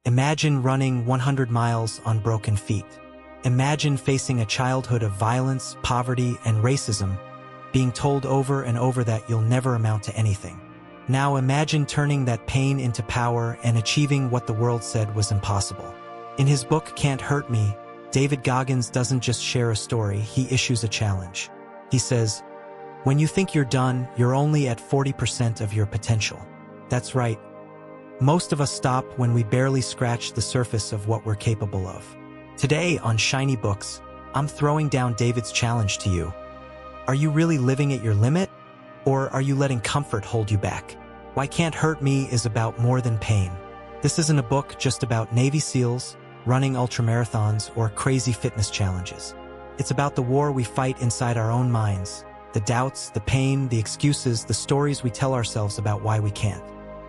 Imagine running 100 miles on broken feet. Imagine facing a childhood of violence, poverty, and racism, being told over and over that you'll never amount to anything. Now imagine turning that pain into power and achieving what the world said was impossible. In his book, Can't Hurt Me, David Goggins doesn't just share a story, he issues a challenge. He says, "When you think you're done, you're only at 40% of your potential." That's right. Most of us stop when we barely scratch the surface of what we're capable of. Today on Shiny Books, I'm throwing down David's challenge to you. Are you really living at your limit? Or are you letting comfort hold you back? Why Can't Hurt Me is about more than pain. This isn't a book just about Navy SEALs, running ultramarathons, or crazy fitness challenges. It's about the war we fight inside our own minds, the doubts, the pain, the excuses, the stories we tell ourselves about why we can't.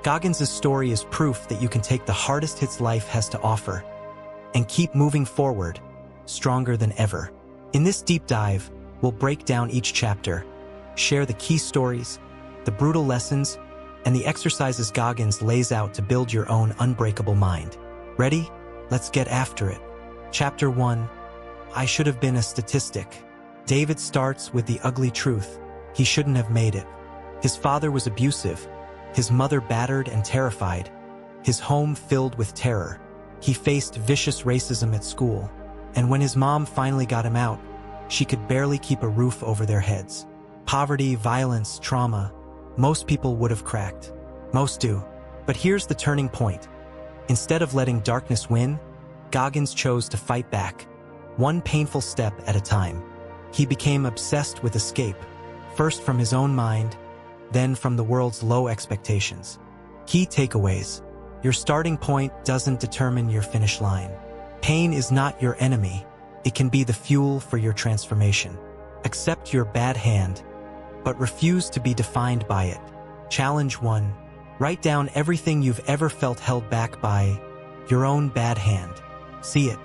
Goggins' story is proof that you can take the hardest hits life has to offer and keep moving forward, stronger than ever. In this deep dive, we'll break down each chapter, share the key stories, the brutal lessons, and the exercises Goggins lays out to build your own unbreakable mind. Ready? Let's get after it. Chapter 1. I Should Have Been a Statistic. David starts with the ugly truth. He shouldn't have made it. His father was abusive, his mother battered and terrified, his home filled with terror. He faced vicious racism at school, and when his mom finally got him out, she could barely keep a roof over their heads. Poverty, violence, trauma. Most people would have cracked. Most do. But here's the turning point. Instead of letting darkness win, Goggins chose to fight back, one painful step at a time. He became obsessed with escape, first from his own mind, then from the world's low expectations. Key takeaways. Your starting point doesn't determine your finish line. Pain is not your enemy. It can be the fuel for your transformation. Accept your bad hand, but refuse to be defined by it. Challenge 1. Write down everything you've ever felt held back by your own bad hand. See it,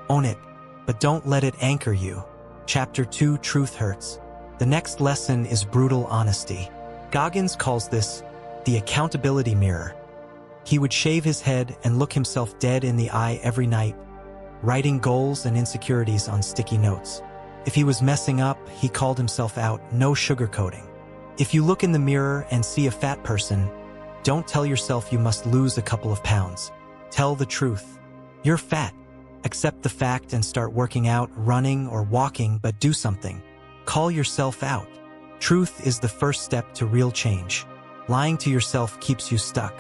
own it, but don't let it anchor you. Chapter 2. Truth Hurts. The next lesson is brutal honesty. Goggins calls this the accountability mirror. He would shave his head and look himself dead in the eye every night, writing goals and insecurities on sticky notes. If he was messing up, he called himself out, no sugarcoating. If you look in the mirror and see a fat person, don't tell yourself you must lose a couple of pounds. Tell the truth. You're fat. Accept the fact and start working out, running, or walking, but do something. Call yourself out. Truth is the first step to real change. Lying to yourself keeps you stuck.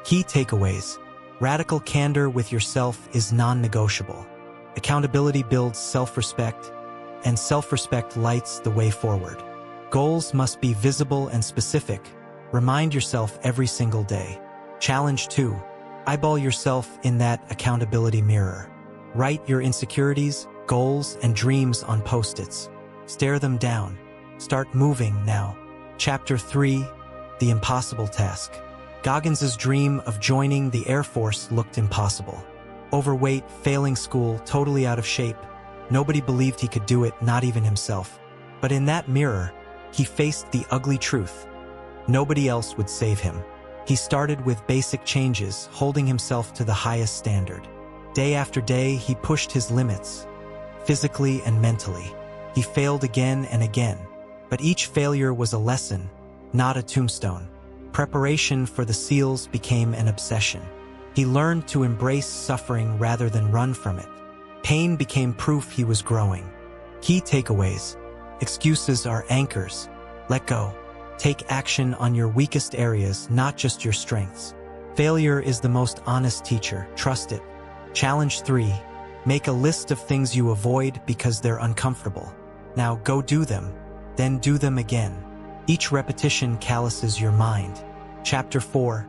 Key takeaways. Radical candor with yourself is non-negotiable. Accountability builds self-respect, and self-respect lights the way forward. Goals must be visible and specific. Remind yourself every single day. Challenge 2. Eyeball yourself in that accountability mirror. Write your insecurities, goals, and dreams on Post-its. Stare them down. Start moving now. Chapter 3. The Impossible Task. Goggins' dream of joining the Air Force looked impossible. Overweight, failing school, totally out of shape. Nobody believed he could do it, not even himself. But in that mirror, he faced the ugly truth. Nobody else would save him. He started with basic changes, holding himself to the highest standard. Day after day, he pushed his limits, physically and mentally. He failed again and again, but each failure was a lesson, not a tombstone. Preparation for the SEALs became an obsession. He learned to embrace suffering rather than run from it. Pain became proof he was growing. Key takeaways. Excuses are anchors. Let go. Take action on your weakest areas, not just your strengths. Failure is the most honest teacher. Trust it. Challenge 3. Make a list of things you avoid because they're uncomfortable. Now go do them, then do them again. Each repetition calluses your mind. Chapter 4.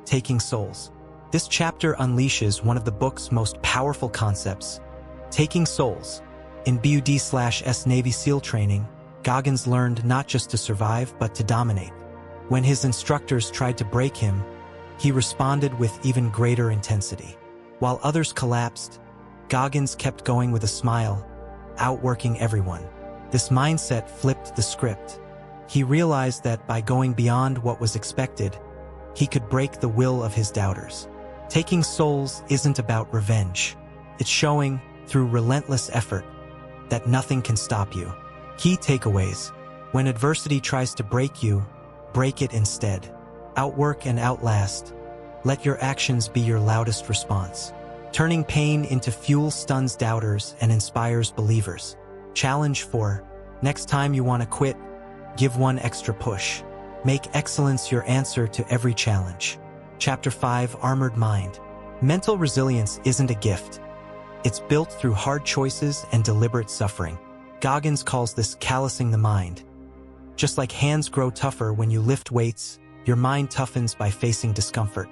Taking Souls. This chapter unleashes one of the book's most powerful concepts, taking souls. In BUD/S Navy SEAL training, Goggins learned not just to survive, but to dominate. When his instructors tried to break him, he responded with even greater intensity. While others collapsed, Goggins kept going with a smile, outworking everyone. This mindset flipped the script. He realized that by going beyond what was expected, he could break the will of his doubters. Taking souls isn't about revenge. It's showing, through relentless effort, that nothing can stop you. Key takeaways. When adversity tries to break you, break it instead. Outwork and outlast. Let your actions be your loudest response. Turning pain into fuel stuns doubters and inspires believers. Challenge 4. Next time you want to quit, give one extra push. Make excellence your answer to every challenge. Chapter 5. Armored Mind. Mental resilience isn't a gift. It's built through hard choices and deliberate suffering. Goggins calls this callousing the mind. Just like hands grow tougher when you lift weights, your mind toughens by facing discomfort.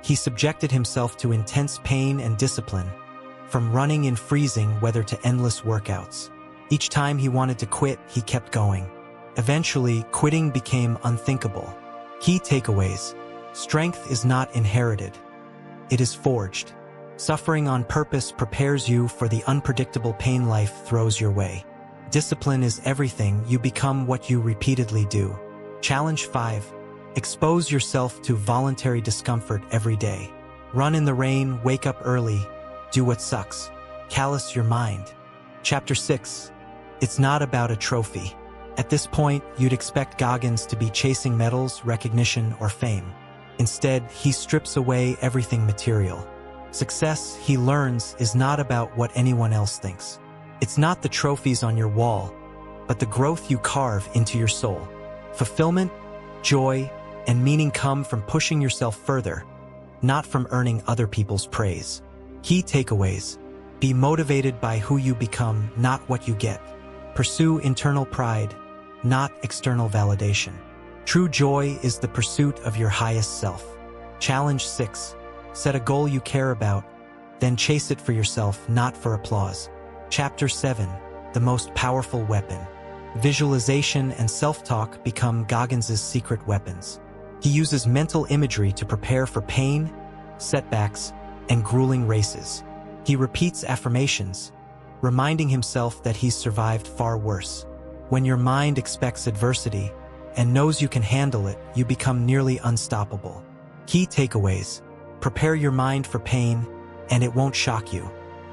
He subjected himself to intense pain and discipline, from running in freezing weather to endless workouts. Each time he wanted to quit, he kept going. Eventually, quitting became unthinkable. Key takeaways. Strength is not inherited. It is forged. Suffering on purpose prepares you for the unpredictable pain life throws your way. Discipline is everything. You become what you repeatedly do. Challenge 5. Expose yourself to voluntary discomfort every day. Run in the rain, wake up early, do what sucks. Callous your mind. Chapter 6. It's not about a trophy. At this point, you'd expect Goggins to be chasing medals, recognition, or fame. Instead, he strips away everything material. Success, he learns, is not about what anyone else thinks. It's not the trophies on your wall, but the growth you carve into your soul. Fulfillment, joy, and meaning come from pushing yourself further, not from earning other people's praise. Key takeaways. Be motivated by who you become, not what you get. Pursue internal pride, not external validation. True joy is the pursuit of your highest self. Challenge 6. Set a goal you care about, then chase it for yourself, not for applause. Chapter 7. The most powerful weapon. Visualization and self-talk become Goggins' secret weapons. He uses mental imagery to prepare for pain, setbacks, and grueling races. He repeats affirmations, reminding himself that he's survived far worse. When your mind expects adversity and knows you can handle it, you become nearly unstoppable. Key takeaways. Prepare your mind for pain, and it won't shock you.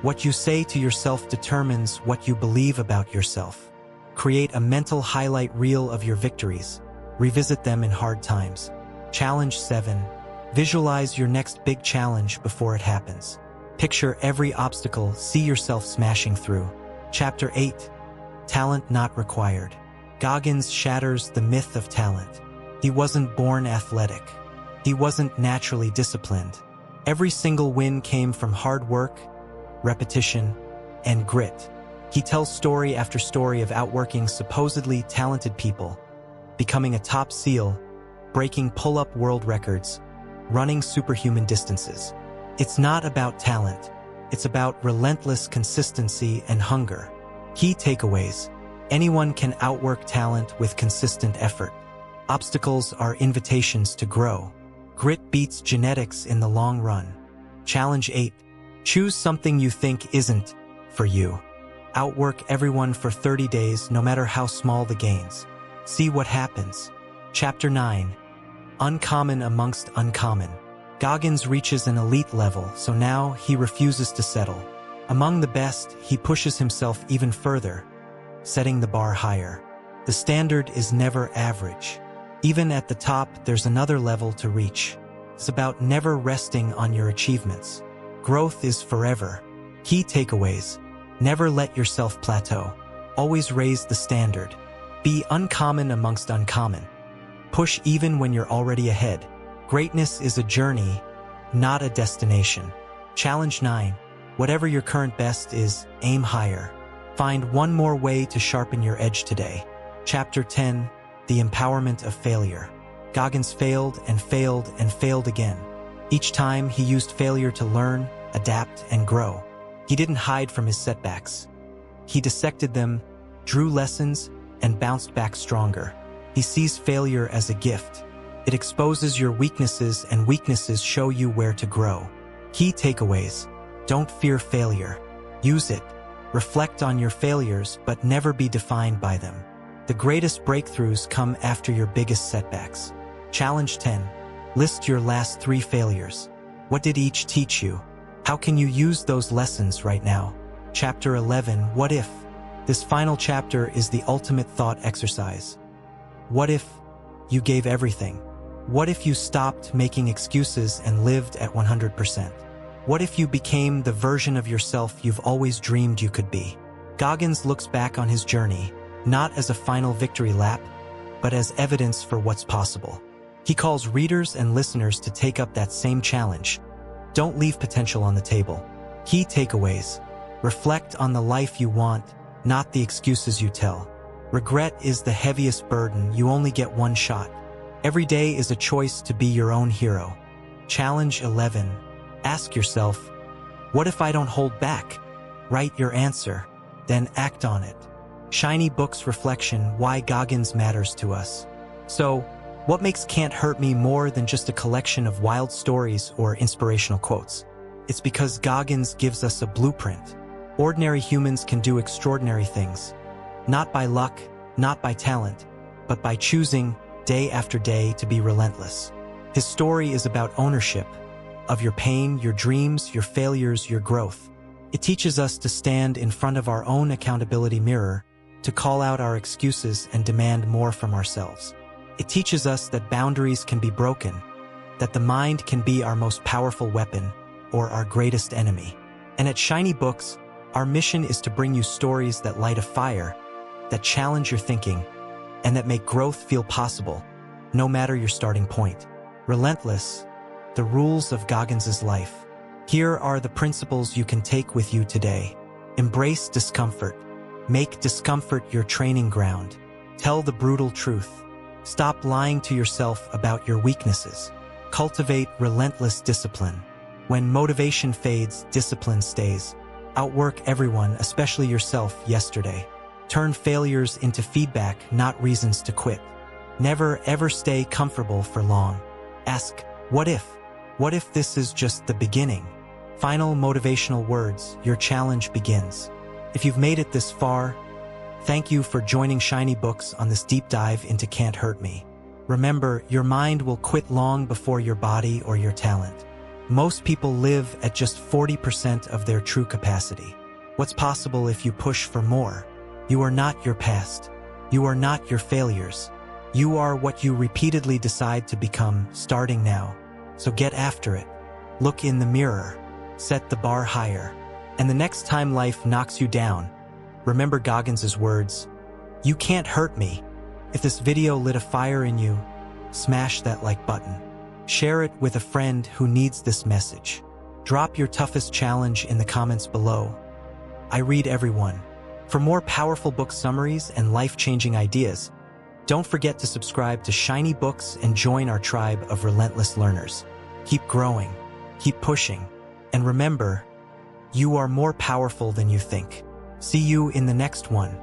What you say to yourself determines what you believe about yourself. Create a mental highlight reel of your victories. Revisit them in hard times. Challenge 7. Visualize your next big challenge before it happens. Picture every obstacle, see yourself smashing through. Chapter 8. Talent not required. Goggins shatters the myth of talent. He wasn't born athletic. He wasn't naturally disciplined. Every single win came from hard work, repetition, and grit. He tells story after story of outworking supposedly talented people, becoming a top SEAL, breaking pull-up world records, running superhuman distances. It's not about talent. It's about relentless consistency and hunger. Key takeaways. Anyone can outwork talent with consistent effort. Obstacles are invitations to grow. Grit beats genetics in the long run. Challenge 8. Choose something you think isn't for you. Outwork everyone for 30 days, no matter how small the gains. See what happens. Chapter 9. Uncommon amongst uncommon. Goggins reaches an elite level, so now he refuses to settle. Among the best, he pushes himself even further, setting the bar higher. The standard is never average. Even at the top, there's another level to reach. It's about never resting on your achievements. Growth is forever. Key takeaways. Never let yourself plateau. Always raise the standard. Be uncommon amongst uncommon. Push even when you're already ahead. Greatness is a journey, not a destination. Challenge 9. Whatever your current best is, aim higher. Find one more way to sharpen your edge today. Chapter 10. The empowerment of failure. Goggins failed and failed and failed again. Each time he used failure to learn, adapt, and grow. He didn't hide from his setbacks. He dissected them, drew lessons, and bounced back stronger. He sees failure as a gift. It exposes your weaknesses, and weaknesses show you where to grow. Key takeaways. Don't fear failure. Use it. Reflect on your failures, but never be defined by them. The greatest breakthroughs come after your biggest setbacks. Challenge 10. List your last 3 failures. What did each teach you? How can you use those lessons right now? Chapter 11, What If? This final chapter is the ultimate thought exercise. What if you gave everything? What if you stopped making excuses and lived at 100%? What if you became the version of yourself you've always dreamed you could be? Goggins looks back on his journey, not as a final victory lap, but as evidence for what's possible. He calls readers and listeners to take up that same challenge. Don't leave potential on the table. Key takeaways. Reflect on the life you want, not the excuses you tell. Regret is the heaviest burden. You only get one shot. Every day is a choice to be your own hero. Challenge 11. Ask yourself, what if I don't hold back? Write your answer, then act on it. Shiny Books Reflection, Why Goggins Matters to Us. So, what makes Can't Hurt Me more than just a collection of wild stories or inspirational quotes? It's because Goggins gives us a blueprint. Ordinary humans can do extraordinary things. Not by luck, not by talent, but by choosing, day after day, to be relentless. His story is about ownership of your pain, your dreams, your failures, your growth. It teaches us to stand in front of our own accountability mirror, to call out our excuses and demand more from ourselves. It teaches us that boundaries can be broken, that the mind can be our most powerful weapon or our greatest enemy. And at Shiny Books, our mission is to bring you stories that light a fire, that challenge your thinking, and that make growth feel possible, no matter your starting point. Relentless, the rules of Goggins' life. Here are the principles you can take with you today. Embrace discomfort. Make discomfort your training ground. Tell the brutal truth. Stop lying to yourself about your weaknesses. Cultivate relentless discipline. When motivation fades, discipline stays. Outwork everyone, especially yourself, yesterday. Turn failures into feedback, not reasons to quit. Never ever stay comfortable for long. Ask, what if? What if this is just the beginning? Final motivational words, your challenge begins. If you've made it this far, thank you for joining Shiny Books on this deep dive into Can't Hurt Me. Remember, your mind will quit long before your body or your talent. Most people live at just 40% of their true capacity. What's possible if you push for more? You are not your past. You are not your failures. You are what you repeatedly decide to become, starting now. So get after it. Look in the mirror. Set the bar higher. And the next time life knocks you down, remember Goggins' words, "You can't hurt me." If this video lit a fire in you, smash that like button. Share it with a friend who needs this message. Drop your toughest challenge in the comments below. I read everyone. For more powerful book summaries and life-changing ideas, don't forget to subscribe to Shiny Books and join our tribe of relentless learners. Keep growing, keep pushing, and remember, you are more powerful than you think. See you in the next one.